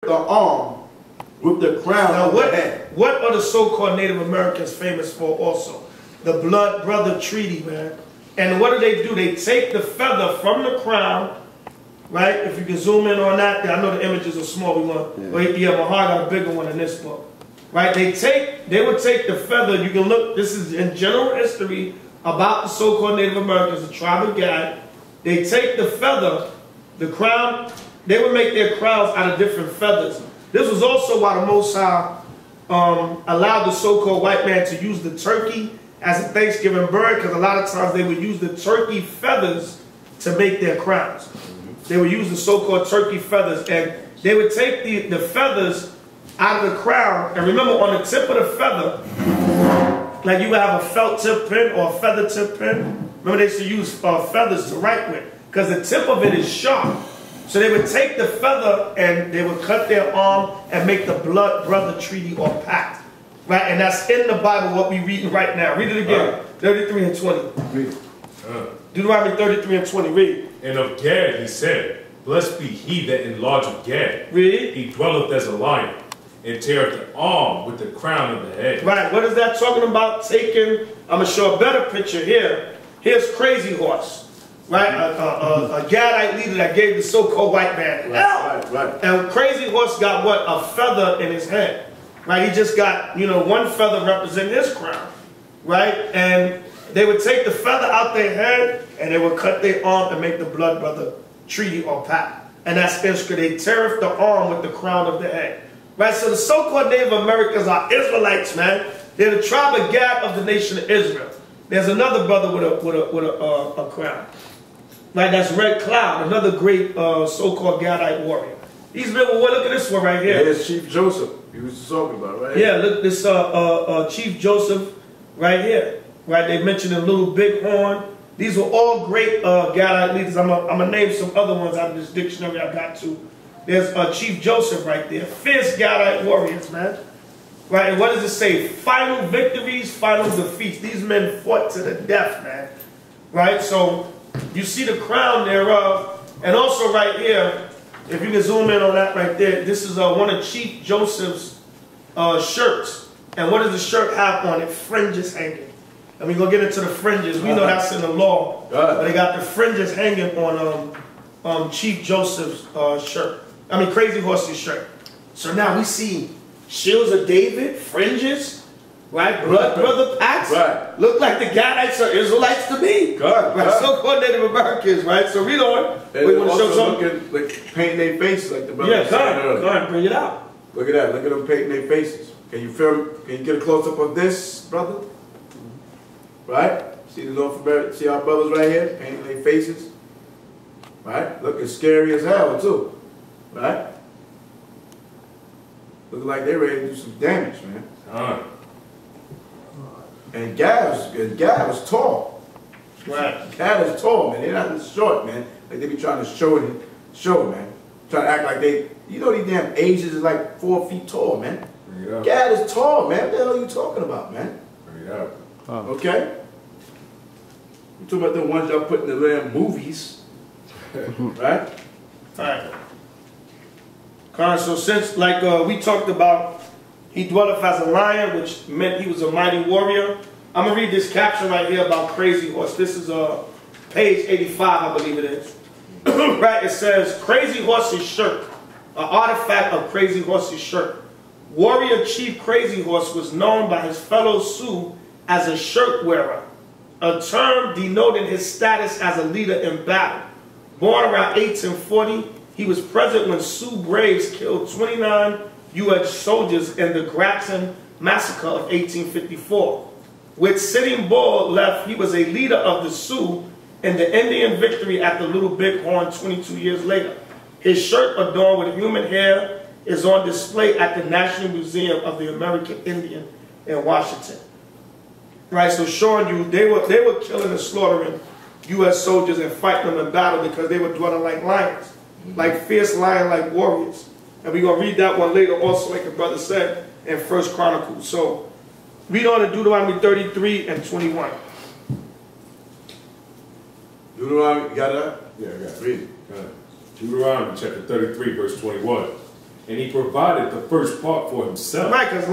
the arm with the crown now of the head. What are the so-called Native Americans famous for also? The blood brother treaty, man. And what do? They take the feather from the crown, right? If you can zoom in on that, I know the images are small. Yeah, Mahar got a bigger one in this book. Right? They would take the feather, you can look, this is in general history about the so-called Native Americans, the tribe of Gad. They take the feather, the crown, they would make their crowns out of different feathers. This was also why the Most High allowed the so-called white man to use the turkey as a Thanksgiving bird, because a lot of times they would use the turkey feathers to make their crowns. They would use the so-called turkey feathers, and they would take the feathers out of the crown, and remember on the tip of the feather, like you would have a felt tip pen or a feather tip pen. Remember they used to use feathers to write with, because the tip of it is sharp. So they would take the feather and they would cut their arm and make the blood brother treaty or pact. Right? And that's in the Bible what we're reading right now. Read it again. 33 and 20. Read. Deuteronomy 33 and 20. Read. And of Gad he said, blessed be he that enlargeth Gad. Read. He dwelleth as a lion, and teareth the arm with the crown of the head. Right. What is that talking about? Taking, I'm going to show a better picture here. Here's Crazy Horse. Right? A Gadite leader that gave the so-called white man hell. Right. And Crazy Horse got what? A feather in his head. Right? He just got, one feather representing his crown. Right? And they would take the feather out their head and they would cut their arm and make the blood brother treaty or pact. And that's inscribed. They teareth the arm with the crown of the head. Right? So the so-called Native Americans are Israelites, man. They're the tribe of Gad of the nation of Israel. There's another brother with a crown. Right? That's Red Cloud, another great so-called Gadite warrior. He's been, well, look at this one right here. Here's Chief Joseph. He was talking about, right? Yeah, look, this Chief Joseph right here. Right? They mentioned a Little Bighorn. These were all great Gadite leaders. I'm gonna name some other ones out of this dictionary I got to. There's Chief Joseph right there. Fierce Gadite warriors, man. Right? And what does it say? Final victories, final defeats. These men fought to the death, man. Right? So you see the crown thereof. And also right here, if you can zoom in on that right there, this is one of Chief Joseph's shirts. And what does the shirt have on it? Fringes hanging. And we're going to get into the fringes. We know that's in the law. But they got the fringes hanging on Chief Joseph's shirt. I mean, Crazy Horse's shirt. So now we see shields of David, fringes, right? Blood brother packs. Right. Look like the Gadites are Israelites to me. Right? So-called Native Americans, right? So read on. We want to show something. Like painting their faces like the brother said earlier. Go ahead, bring it out. Look at that. Look at them painting their faces. Can you film? Can you get a close up of this, brother? Right? See the North America? See our brothers right here painting their faces? Right? Looking scary as hell too. Right? Looking like they're ready to do some damage, man. And Gad was tall. Right. Gad is tall, man. They're not this short, man. Like they be trying to show, man. Trying to act like they, these damn Asians is like 4 feet tall, man. Gad is tall, man. What the hell are you talking about, man? Okay? We're talking about the ones y'all put in the damn movies. Right? Alright. So since, like we talked about, he dwelleth as a lion, which meant he was a mighty warrior. I'm going to read this caption right here about Crazy Horse. This is page 85, I believe it is. Right? It says, Crazy Horse's shirt, an artifact of Crazy Horse's shirt. Warrior Chief Crazy Horse was known by his fellow Sioux as a shirt wearer, a term denoting his status as a leader in battle. Born around 1840, he was present when Sioux braves killed 29 U.S. soldiers in the Grattan Massacre of 1854. With Sitting Bull left, he was a leader of the Sioux in the Indian victory at the Little Bighorn 22 years later. His shirt adorned with human hair is on display at the National Museum of the American Indian in Washington. Right, so showing you they were killing and slaughtering U.S. soldiers and fighting them in battle because they were dwelling like lions, like fierce lion-like warriors. And we're going to read that one later also, like the brother said, in 1 Chronicles. So read on in Deuteronomy 33 and 21. Deuteronomy, you got that? Yeah, I got it. Read it. Deuteronomy chapter 33, verse 21. and he provided the first part for himself. Right, because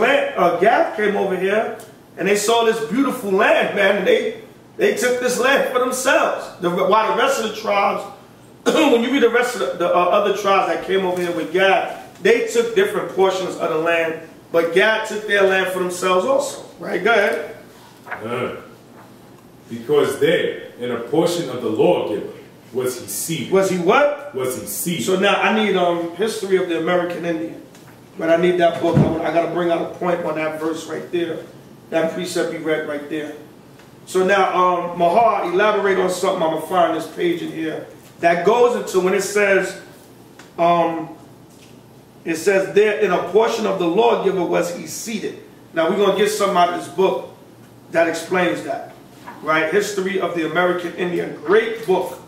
Gad came over here, and they saw this beautiful land, man, and they took this land for themselves. While the rest of the tribes, when you read the rest of the other tribes that came over here with Gad, they took different portions of the land, but Gad took their land for themselves also. Right, go ahead. Because there, in a portion of the lawgiver, was he seated. Was he what? Was he seated. So now I need history of the American Indian. But I need that book. I got to bring out a point on that verse right there. That precept you read right there. So now, Mahar, elaborate on something. I'm going to find this page in here. That goes into when it says there in a portion of the lawgiver was he seated. Now we're going to get something out of this book that explains that. Right? History of the American Indian. Great book.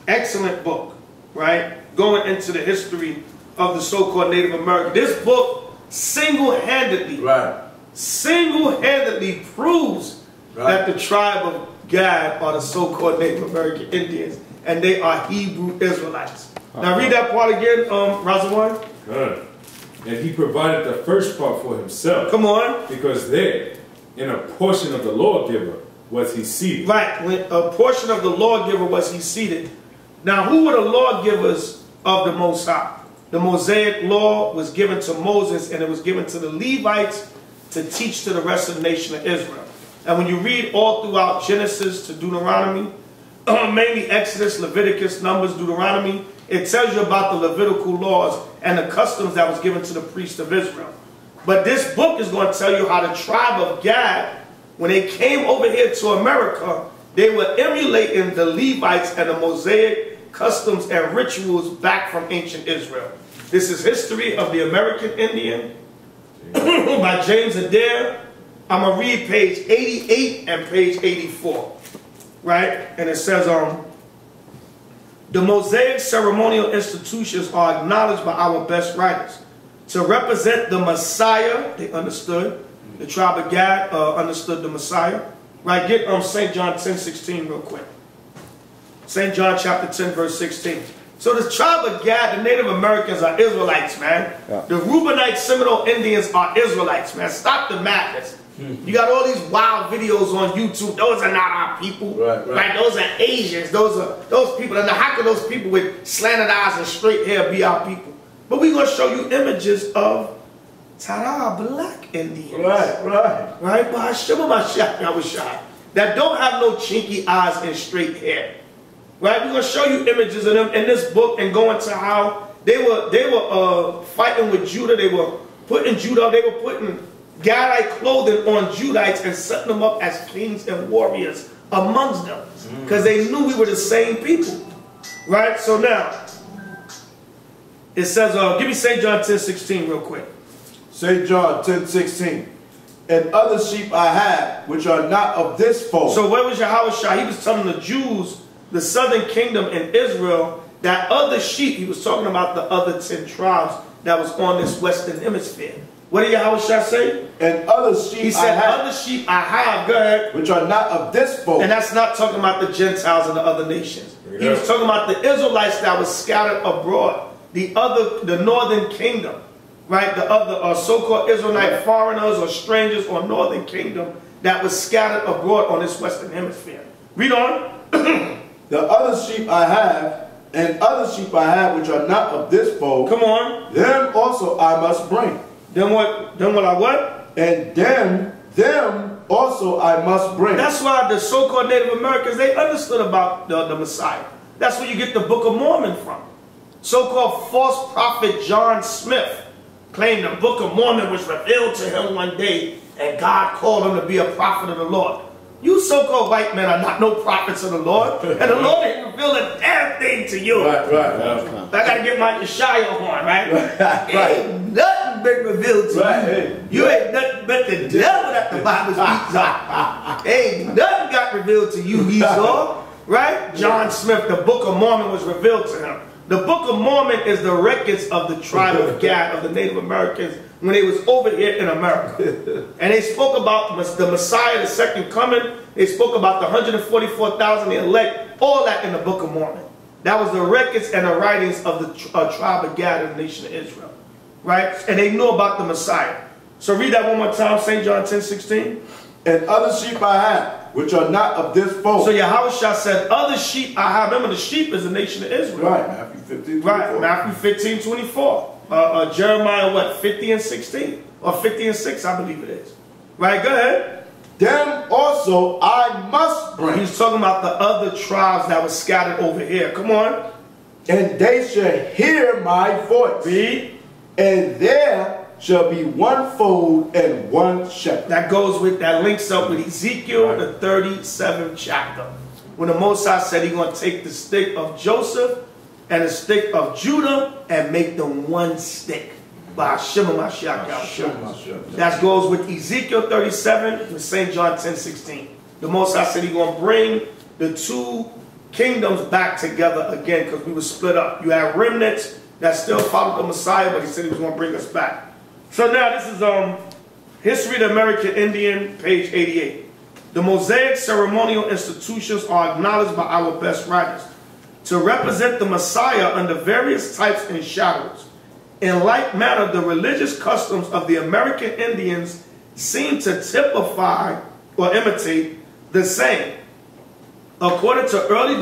Excellent book. Right? Going into the history of the so-called Native American. This book single-handedly proves that the tribe of Gad are the so-called Native American Indians, and they are Hebrew Israelites. Now read that part again, Razawan. Good. And he provided the first part for himself. Come on. Because there, in a portion of the lawgiver, was he seated. Right. When a portion of the lawgiver was he seated. Now, who were the lawgivers of the Most High? The Mosaic law was given to Moses, and it was given to the Levites to teach to the rest of the nation of Israel. And when you read all throughout Genesis to Deuteronomy, mainly Exodus, Leviticus, Numbers, Deuteronomy, it tells you about the Levitical laws and the customs that was given to the priests of Israel. But this book is going to tell you how the tribe of Gad, when they came over here to America, they were emulating the Levites and the Mosaic customs and rituals back from ancient Israel. This is History of the American Indian by James Adair. I'm going to read page 88 and page 84. Right? And it says, the Mosaic ceremonial institutions are acknowledged by our best writers to represent the Messiah. They understood. The tribe of Gad understood the Messiah. Right? Get St. John 10:16 real quick. St. John chapter 10 verse 16. So the tribe of Gad, the Native Americans are Israelites, man. Yeah. The Reubenite Seminole Indians are Israelites, man. Stop the madness. You got all these wild videos on YouTube. Those are not our people. Right? Those are Asians. Those people. And how can those people with slanted eyes and straight hair be our people? But we're going to show you images of Tara black Indians. Right? That don't have no chinky eyes and straight hair. Right? We're going to show you images of them in this book and go into how they were fighting with Judah. They were putting Judah, they were putting Gadite clothing on Judites and setting them up as kings and warriors amongst them. Because they knew we were the same people. Right? So now, it says, give me St. John 10:16 real quick. St. John 10:16. And other sheep I have, which are not of this fold. So where was Yahushua? He was telling the Jews, the southern kingdom in Israel, that other sheep, he was talking about the other 10 tribes that was on this western hemisphere. What did Yahushua say? And other sheep he said, other sheep I have, go ahead. Which are not of this fold. And that's not talking about the Gentiles and the other nations. He was talking about the Israelites that was scattered abroad. The northern kingdom. Right? The other so-called Israelite foreigners or strangers or northern kingdom that was scattered abroad on this western hemisphere. Read on. The other sheep I have, and other sheep I have which are not of this fold. Come on. Them also I must bring. Them what I what? And them also I must bring. That's why the so-called Native Americans, they understood about the Messiah. That's where you get the Book of Mormon from. So-called false prophet John Smith claimed the Book of Mormon was revealed to him one day and God called him to be a prophet of the Lord. You so-called white men are not no prophets of the Lord. And the Lord ain't revealed a damn thing to you. Right. I got to get my Yeshaya horn, right? Ain't nothing been revealed to you. You ain't nothing but the devil that the Bible speaks of. Ain't nothing got revealed to you, Esau. Right? John Smith, the Book of Mormon was revealed to him. The Book of Mormon is the records of the tribe of Gad, of the Native Americans, when they was over here in America. And they spoke about the Messiah, the second coming. They spoke about the 144,000, the elect, all that in the Book of Mormon. That was the records and the writings of the tribe of Gad and the nation of Israel. right? And they knew about the Messiah. So read that one more time, St. John 10:16. And other sheep I have, which are not of this fold. So Yahushua said, other sheep I have. Remember, the sheep is the nation of Israel. Right, Matthew 15:24. Right, Matthew 15:24. Jeremiah, what, 50 and 16? Or 50 and 6, I believe it is. Right, go ahead. Them also I must bring. He's talking about the other tribes that were scattered over here. Come on. And they shall hear my voice. Read. And there shall be one fold and one shepherd. That links up with Ezekiel, the 37th chapter. When the Most High said he's going to take the stick of Joseph and the stick of Judah and make them one stick. By Hashem Mashiach. That goes with Ezekiel 37 with St. John 10:16. The Most High said he's going to bring the two kingdoms back together again because we were split up. You have remnants that still followed the Messiah, but he said he was going to bring us back. So now this is History of the American Indian, page 88. The Mosaic ceremonial institutions are acknowledged by our best writers to represent the Messiah under various types and shadows. In like manner, the religious customs of the American Indians seem to typify or imitate the same. According to early